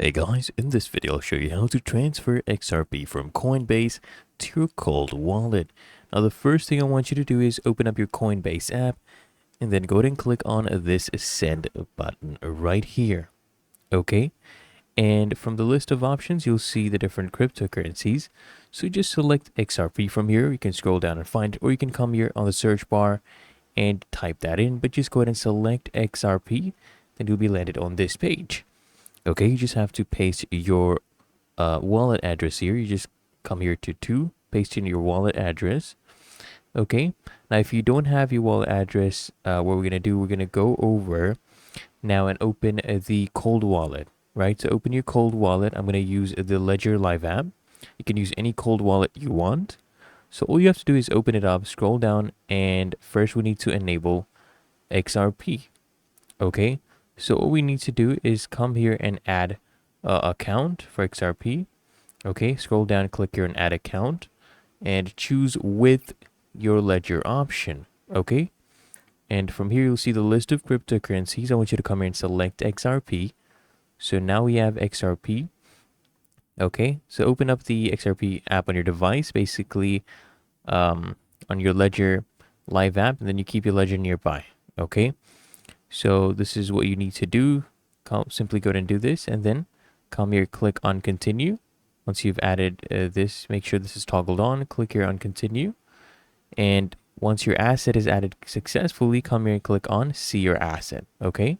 Hey guys, in this video I'll show you how to transfer XRP from Coinbase to your cold wallet. Now the first thing I want you to do is open up your Coinbase app and then go ahead and click on this send button right here. Okay, and from the list of options you'll see the different cryptocurrencies. So just select XRP from here. You can scroll down and find it, or you can come here on the search bar and type that in, but just go ahead and select XRP, then you'll be landed on this page. Okay, you just have to paste your wallet address here. You just come here to paste in your wallet address. Okay, now if you don't have your wallet address, what we're going to do, we're going to go over now and open the cold wallet, right? So open your cold wallet. I'm going to use the Ledger Live app. You can use any cold wallet you want. So all you have to do is open it up, scroll down, and first we need to enable XRP. Okay, so all we need to do is come here and add account for XRP. Okay, scroll down, click here and add account, and choose with your ledger option. Okay, and from here you'll see the list of cryptocurrencies. I want you to come here and select XRP. So now we have XRP. Okay, so open up the XRP app on your device, basically on your Ledger Live app, and then you keep your ledger nearby. Okay, so this is what you need to do. Simply go ahead and do this, and then come here, click on continue. Once you've added this, make sure this is toggled on, click here on continue. And once your asset is added successfully, come here and click on see your asset. Okay,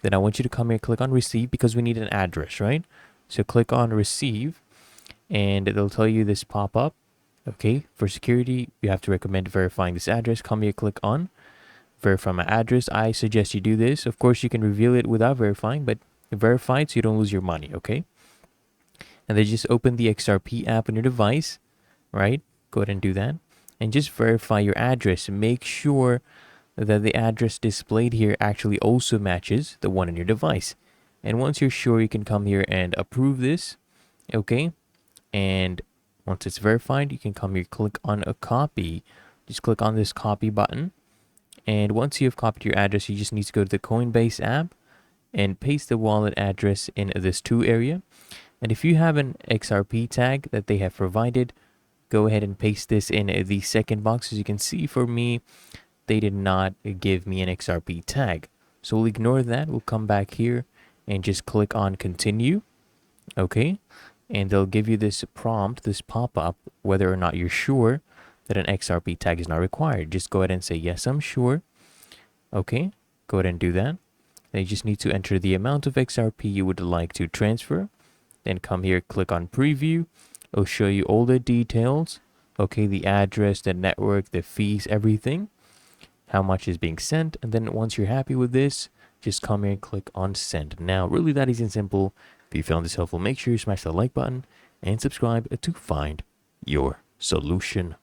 then I want you to come here and click on receive, because we need an address, right? So click on receive, and it'll tell you this pop up. Okay, for security, you have to recommend verifying this address. Come here, click on verify my address. I suggest you do this. Of course, you can reveal it without verifying, but verify it so you don't lose your money. Okay, and then just open the XRP app on your device, right? Go ahead and do that, and just verify your address. Make sure that the address displayed here actually also matches the one on your device. And once you're sure, you can come here and approve this. Okay, and once it's verified, you can come here, click on a copy. Just click on this copy button. And once you have copied your address, you just need to go to the Coinbase app and paste the wallet address in this to area. And if you have an XRP tag that they have provided, go ahead and paste this in the second box. As you can see, for me, they did not give me an XRP tag. So we'll ignore that. We'll come back here and just click on continue. Okay, and they'll give you this prompt, this pop-up, whether or not you're sure that an XRP tag is not required. Just go ahead and say yes, I'm sure. Okay, go ahead and do that. Then you just need to enter the amount of XRP you would like to transfer. Then come here, click on preview. It'll show you all the details. Okay, the address, the network, the fees, everything, how much is being sent. And then once you're happy with this, just come here and click on send. Now, really that easy and simple. If you found this helpful, make sure you smash the like button and subscribe to find your solution.